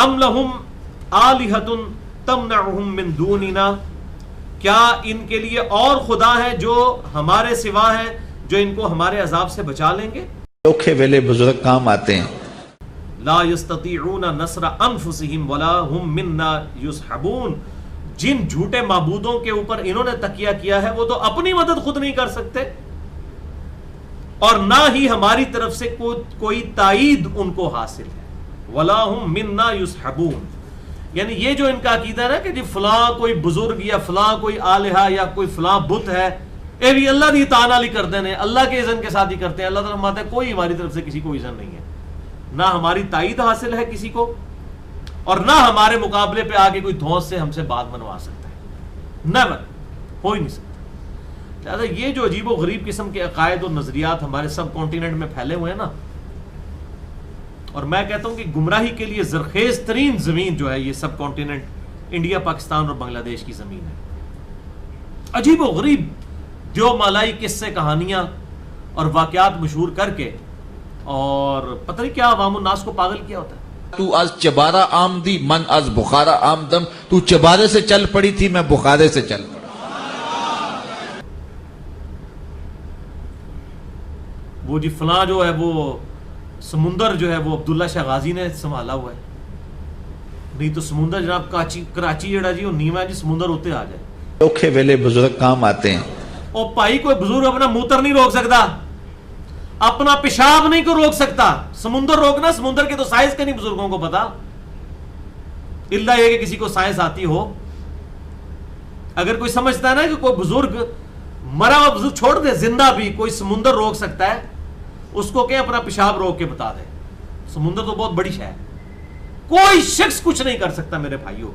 ام لہم آلہۃ تمنعہم من دوننا، کیا ان کے لیے اور خدا ہے جو ہمارے سوا ہے، جو ان کو ہمارے عذاب سے بچا لیں گے؟ اوکھے ویلے بزرگ کام آتے ہیں. لا یستطیعون نصر انفسہم ولا ہم منا یصحبون، جن جھوٹے معبودوں کے اوپر انہوں نے تکیہ کیا ہے وہ تو اپنی مدد خود نہیں کر سکتے، اور نہ ہی ہماری طرف سے کوئی تائید ان کو حاصل ہے. ولا ہم منا یصحبون، یعنی یہ جو ان کا عقیدہ ہے نا کہ جی فلاں کوئی بزرگ یا فلاں کوئی آلہہ یا کوئی فلاں بت ہے، اے بھی اللہ دی اطاعت والی کرتے ہیں، اللہ کے اذن کے ساتھ ہی کرتے ہیں. اللہ تعالیٰ فرماتا ہے کوئی ہماری طرف سے کسی کو اذن نہیں ہے، نہ ہماری تائید حاصل ہے کسی کو، اور نہ ہمارے مقابلے پہ آگے کوئی دھونس سے ہم سے بات منوا سکتا ہے. نیور، ہو ہی نہیں سکتا. لہٰذا یہ جو عجیب و غریب قسم کے عقائد اور نظریات ہمارے سب کانٹیننٹ میں پھیلے ہوئے ہیں نا، اور میں کہتا ہوں کہ گمراہی کے لیے زرخیز ترین زمین جو ہے یہ سب کانٹیننٹ انڈیا، پاکستان اور بنگلہ دیش کی زمین ہے. عجیب و غریب جو مالائی قصے، کہانیاں اور واقعات مشہور کر کے، اور پتہ نہیں کیا عوام الناس کو پاگل کیا ہوتا ہے. تو از چبارہ آمدی من از بخارا آمدم، تو چبارے سے چل پڑی تھی میں بخارے سے چل پڑا. وہ جی فلاں جو ہے وہ سمندر جو ہے وہ عبداللہ شاہ غازی نے سنبھالا ہوا ہے، نہیں تو سمندر جناب کراچی جڑا جی وہ نیما جی سمندر ہوتے آ جائے. اوکھے ویلے بزرگ کام آتے ہیں. اور بھائی کوئی بزرگ اپنا موتر نہیں روک سکتا، اپنا پیشاب نہیں کو روک سکتا. سمندر روکنا، سمندر کے تو سائنس کا نہیں بزرگوں کو پتا، اللہ یہ کہ کسی کو سائنس آتی ہو. اگر کوئی سمجھتا ہے نا کہ کوئی بزرگ مرا ہوا بزرگ چھوڑ دے، زندہ بھی کوئی سمندر روک سکتا ہے، اس کو کہ اپنا پیشاب روک کے بتا دے. سمندر تو بہت بڑی شے ہے، کوئی شخص کچھ نہیں کر سکتا میرے بھائیوں.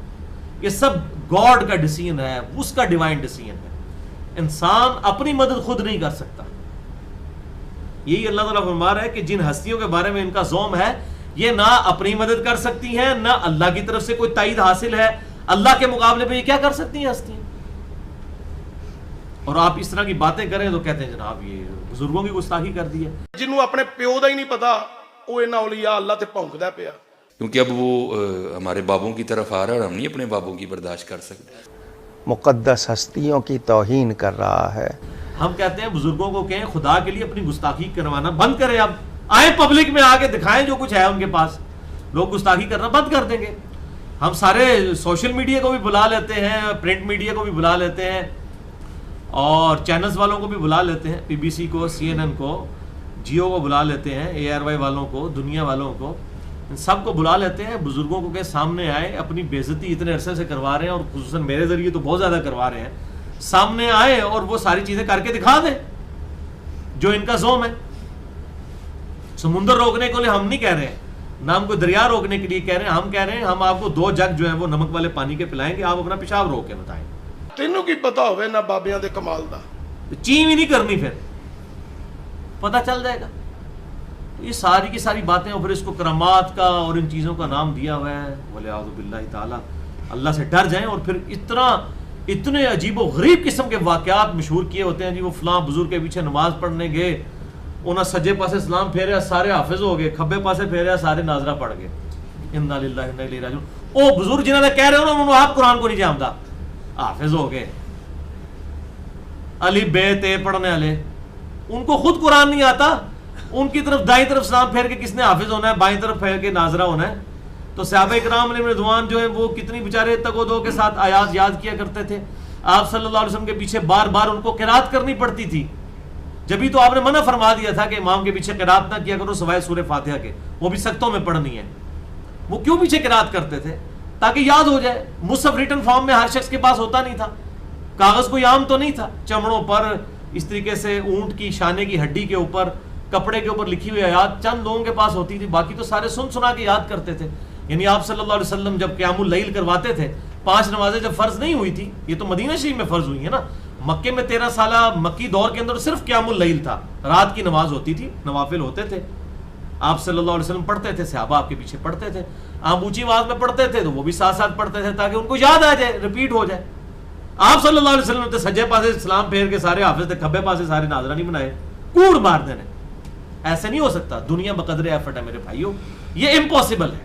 یہ سب گاڈ کا ڈیسیژن ہے، اس کا ڈیوائن ڈیسیژن ہے. انسان اپنی مدد خود نہیں کر سکتا. یہی اللہ تعالیٰ فرما رہا ہے کہ جن ہستیوں کے بارے میں ان کا زوم ہے، یہ نہ اپنی مدد کر سکتی ہیں، نہ اللہ کی طرف سے کوئی تائید حاصل ہے. اللہ کے مقابلے پہ یہ کیا کر سکتی ہیں ہستیاں؟ اور آپ اس طرح کی باتیں کریں تو کہتے ہیں جناب یہ بزرگوں کی گستاخی کر دی ہے. جنہوں اپنے پیو دا ہی نہیں پتا وہ انہاں اولیاء اللہ تے پونکدا پیا، کیونکہ اب وہ ہمارے بابوں کی طرف آ رہا ہے اور ہم نہیں اپنے بابوں کی برداشت کر سکتے. مقدس ہستیوں کی توہین کر رہا ہے. ہم کہتے ہیں بزرگوں کو کہیں خدا کے لیے اپنی گستاخی کروانا بند کریں. اب آئیں پبلک میں آ کے دکھائیں جو کچھ ہے ان کے پاس. لوگ گستاخی کرنا بند کر دیں گے. ہم سارے سوشل میڈیا کو بھی بلا لیتے ہیں، پرنٹ میڈیا کو بھی بلا لیتے ہیں، اور چینلز والوں کو بھی بلا لیتے ہیں، پی بی سی کو، سی این این کو، جیو کو بلا لیتے ہیں، اے آر وائی والوں کو، دنیا والوں کو، ان سب کو بلا لیتے ہیں. بزرگوں کو کہ سامنے آئے، اپنی بےعزتی اتنے عرصے سے کروا رہے ہیں اور خصوصاً میرے ذریعے تو بہت زیادہ کروا رہے ہیں، سامنے آئے اور وہ ساری چیزیں کر کے دکھا دیں جو ان کا زوم ہے. سمندر روکنے کے لیے ہم نہیں کہہ رہے ہیں، نہ ہم کو دریا روکنے کے لیے کہہ رہے ہیں. ہم کہہ رہے ہیں ہم آپ کو 2 جگ جو ہے وہ نمک والے پانی کے پلائیں گے، آپ اپنا پیشاب روک کے بتائیں. تینوں کی پتا ہوئے نہ بابیاں دے کمال دا، چین بھی نہیں کرنی، پھر پتہ چل جائے گا. یہ ساری کی ساری باتیں، اور پھر اس کو کرامات کا اور ان چیزوں کا نام دیا ہوا ہے. وَلِعَوْذُ بِاللَّهِ تعالیٰ. اللہ سے ڈر جائیں. اور پھر اتنے عجیب و غریب قسم کے واقعات مشہور کیے ہوتے ہیں جی وہ فلاں بزرگ کے پیچھے نماز پڑھنے گئے، انہاں سجے پاسے سلام پھیریا سارے حافظ ہو گئے، کھبے پاسے پھیریا سارے ناظرہ پڑھ گئے. اِنَّا لِلَّهِ وَإِنَّا إِلَيْهِ رَاجِعُونَ. او بزرگ جنہاں نے کہہ رہے ہو نا انہوں آپ قرآن کو نہیں جانتا، حافظ ہو گئے، علی بے تے پڑھنے والے، ان کو خود قرآن نہیں آتا. ان کی طرف دائیں طرف سلام پھیر کے کس نے حافظ ہونا ہے، بائیں طرف پھیر کے ناظرہ ہونا ہے. تو صحابہ کرام علیہ رضوان جو ہیں وہ کتنی بیچارے تگ و دو کے ساتھ آیات یاد کیا کرتے تھے. آپ صلی اللہ علیہ وسلم کے پیچھے بار بار ان کو قرات کرنی پڑتی تھی. جبھی تو آپ نے منع فرما دیا تھا کہ امام کے پیچھے قرات نہ کیا کرو سوائے سورہ فاتحہ کے، وہ بھی سختوں میں پڑھنی ہے. وہ کیوں پیچھے قرات کرتے تھے؟ تاکہ یاد ہو جائے. مصحف ریٹن فارم میں ہر شخص کے پاس ہوتا نہیں تھا، کاغذ کوئی عام تو نہیں تھا. چمڑوں پر اس طریقے سے اونٹ کی شانے کی ہڈی کے اوپر، کپڑے کے اوپر لکھی ہوئی آیات چند لوگوں کے پاس ہوتی تھی، باقی تو سارے سن سنا کے یاد کرتے تھے. یعنی آپ صلی اللہ علیہ وسلم جب قیام اللیل کرواتے تھے، 5 نمازیں جب فرض نہیں ہوئی تھی، یہ تو مدینہ شریف میں فرض ہوئی ہیں نا. مکے میں 13 سالہ مکی دور کے اندر صرف قیام اللیل تھا، رات کی نماز ہوتی تھی، نوافل ہوتے تھے. آپ صلی اللہ علیہ وسلم پڑھتے تھے، صحابہ آپ کے پیچھے پڑھتے تھے. آپ اونچی آواز میں پڑھتے تھے تو وہ بھی ساتھ ساتھ پڑھتے تھے تاکہ ان کو یاد آ جائے، ریپیٹ ہو جائے. آپ صلی اللہ علیہ وسلم نے سجے پاسے اسلام پھیر کے سارے حافظ تھے، کھبے پاسے سارے ناظرہ نہیں بنائے، کوڑ مار دینے. ایسے نہیں ہو سکتا. دنیا بقدر ایفرٹ ہے میرے بھائیوں، یہ امپاسبل ہے.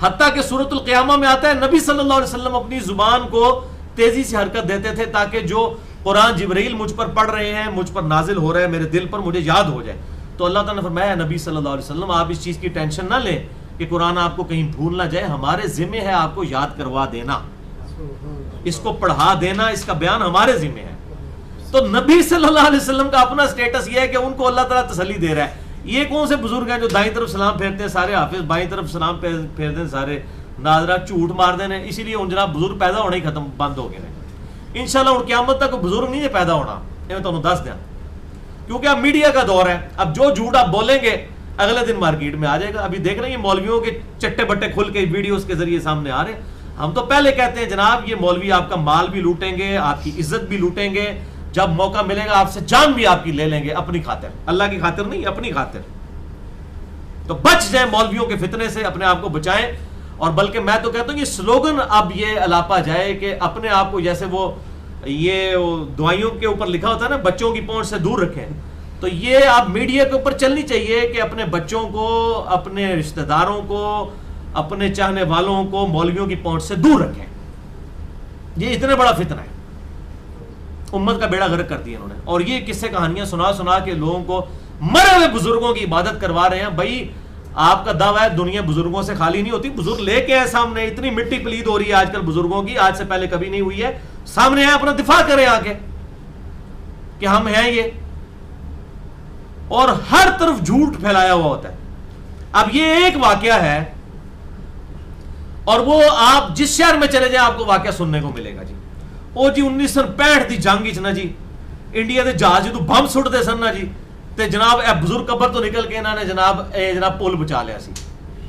حتیٰ کہ سورۃ القیامہ میں آتا ہے نبی صلی اللہ علیہ وسلم اپنی زبان کو تیزی سے حرکت دیتے تھے تاکہ جو قرآن جبرائیل مجھ پر پڑھ رہے ہیں، مجھ پر نازل ہو رہے ہیں، میرے دل پر مجھے یاد ہو جائے. تو اللہ تعالیٰ نے فرمایا نبی صلی اللہ علیہ وسلم آپ اس چیز کی ٹینشن نہ لیں کہ قرآن آپ کو کہیں بھول نہ جائے، ہمارے ذمہ ہے آپ کو یاد کروا دینا، اس کو پڑھا دینا، اس کا بیان ہمارے ذمہ ہے. تو نبی صلی اللہ علیہ وسلم کا اپنا سٹیٹس یہ ہے کہ ان کو اللہ تعالیٰ تسلی دے رہا ہے. یہ کون سے بزرگ ہیں جو دائیں طرف سلام پھیرتے ہیں سارے حافظ، بائیں طرف سلام پھیرتے ہیں سارے ناظرہ، جھوٹ مار دینے. اسی لیے ان جناب بزرگ پیدا ہونا ہی ختم بند ہو گئے. انشاءاللہ ان قیامت تک بزرگ نہیں ہے پیدا ہونا، میں تو دس دیں، کیونکہ اب میڈیا کا دور ہے. اب جو جھوٹ آپ بولیں گے اگلے دن مارکیٹ میں آ جائے گا. ابھی دیکھ رہے ہیں مولویوں کے چٹے بٹے کھل کے ویڈیوز کے ذریعے سامنے آ رہے ہیں. ہم تو پہلے کہتے ہیں جناب یہ مولوی آپ کا مال بھی لوٹیں گے، آپ کی عزت بھی لوٹیں گے، جب موقع ملے گا آپ سے جان بھی آپ کی لے لیں گے، اپنی خاطر، اللہ کی خاطر نہیں، اپنی خاطر. تو بچ جائیں مولویوں کے فتنے سے، اپنے آپ کو بچائیں. اور بلکہ میں تو کہتا ہوں یہ سلوگن اب یہ الاپا جائے کہ اپنے آپ کو جیسے وہ یہ دعائیوں کے اوپر لکھا ہوتا ہے نا بچوں کی پہنچ سے دور رکھیں، تو یہ آپ میڈیا کے اوپر چلنی چاہیے کہ اپنے بچوں کو، اپنے رشتہ داروں کو، اپنے چاہنے والوں کو مولویوں کی پہنچ سے دور رکھیں. یہ اتنا بڑا فتنہ ہے، امت کا بیڑا غرق کر دیا انہوں نے. اور یہ قصے کہانیاں سنا سنا کے لوگوں کو مرے ہوئے بزرگوں کی عبادت کروا رہے ہیں. بھائی آپ کا دعویٰ ہے دنیا بزرگوں سے خالی نہیں ہوتی، بزرگ لے کے آئے سامنے. اتنی مٹی پلید ہو رہی ہے آج کل بزرگوں کی، آج سے پہلے کبھی نہیں ہوئی ہے. سامنے آئے اپنا دفاع کریں آ کے کہ ہم ہیں یہ. اور ہر طرف جھوٹ پھیلایا ہوا ہوتا ہے. اب یہ ایک واقعہ ہے اور وہ آپ جس شہر میں چلے جائیں آپ کو واقعہ سننے کو ملے گا. جی وہ جی 1965 دی جنگ چ نا جی انڈیا دے جہاز تو بم سٹ دے سن نا جی تے جناب اے بزرگ قبر تو نکل کے انہوں نے جناب پل بچا لیا سی.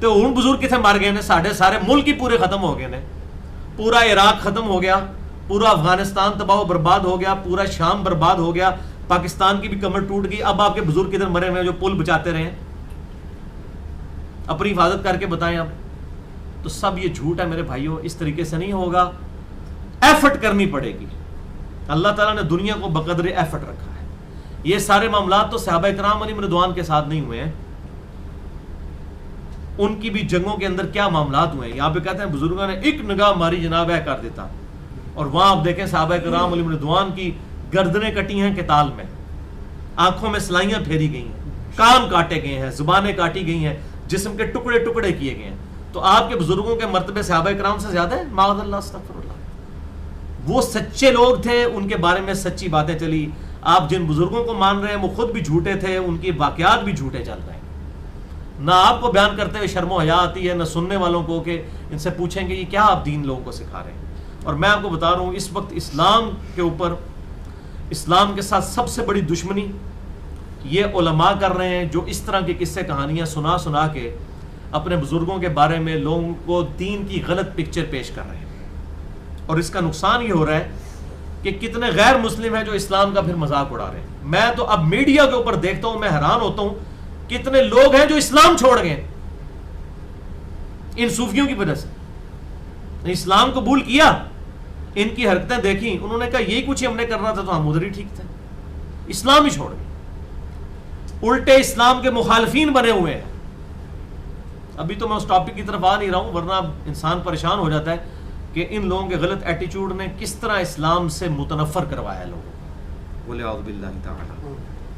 تو ہن بزرگ کتنے مر گئے نے؟ ساڈے سارے ملک ہی پورے ختم ہو گئے نے. پورا عراق ختم ہو گیا، پورا افغانستان تباہ و برباد ہو گیا، پورا شام برباد ہو گیا، پاکستان کی بھی کمر ٹوٹ گئی. اب آپ کے بزرگ کدھر مرے ہوئے جو پل بچاتے رہے ہیں؟ اپنی حفاظت کر کے بتائیں آپ. تو سب یہ جھوٹ ہے میرے بھائیوں، اس طریقے سے نہیں ہوگا. ایفرٹ کرنی پڑے گی. اللہ تعالیٰ نے دنیا کو بقدر ایفرٹ رکھا ہے. یہ سارے معاملات تو صحابہ کرام علیہم رضوان کے ساتھ نہیں ہوئے ہیں. ان کی بھی جنگوں کے اندر کیا معاملات ہوئے ہیں. یہاں پہ کہتے ہیں بزرگوں نے ایک نگاہ ماری جناب ہے کر دیتا. اور وہاں آپ دیکھیں صحابہ کرام علیہم رضوان کی گردنیں کٹی ہیں قتال میں، آنکھوں میں سلائیاں پھیری گئی ہیں، کان کاٹے گئے ہیں، زبانیں کاٹی گئی ہیں، جسم کے ٹکڑے ٹکڑے کیے گئے ہیں. تو آپ کے بزرگوں کے مرتبے صحابہ کرام سے زیادہ ہے؟ معاذ اللہ، استغفر اللہ. وہ سچے لوگ تھے، ان کے بارے میں سچی باتیں چلی. آپ جن بزرگوں کو مان رہے ہیں وہ خود بھی جھوٹے تھے، ان کے واقعات بھی جھوٹے چل رہے ہیں. نہ آپ کو بیان کرتے ہوئے شرم و حیا آتی ہے، نہ سننے والوں کو کہ ان سے پوچھیں گے یہ کیا آپ دین لوگوں کو سکھا رہے ہیں. اور میں آپ کو بتا رہا ہوں اس وقت اسلام کے اوپر، اسلام کے ساتھ سب سے بڑی دشمنی یہ علماء کر رہے ہیں جو اس طرح کی قصے کہانیاں سنا سنا کے اپنے بزرگوں کے بارے میں لوگوں کو دین کی غلط پکچر پیش کر رہے ہیں. اور اس کا نقصان یہ ہو رہا ہے کہ کتنے غیر مسلم ہیں جو اسلام کا پھر مذاق اڑا رہے ہیں. میں تو اب میڈیا کے اوپر دیکھتا ہوں، میں حیران ہوتا ہوں کتنے لوگ ہیں جو اسلام چھوڑ گئے ان صوفیوں کی وجہ سے. اسلام قبول کیا، ان کی حرکتیں دیکھی، انہوں نے کہا یہی کچھ ہم نے کرنا تھا تو ہم ادھر ہی ٹھیک تھے. اسلام ہی چھوڑ گئے، الٹے اسلام کے مخالفین بنے ہوئے ہیں. ابھی تو میں اس ٹاپک کی طرف آ نہیں رہا ہوں ورنہ انسان پریشان ہو جاتا ہے کہ ان لوگوں کے غلط ایٹیچیوڈ نے کس طرح اسلام سے متنفر کروایا لوگوں کو. بولے اعوذ باللہ تعالی.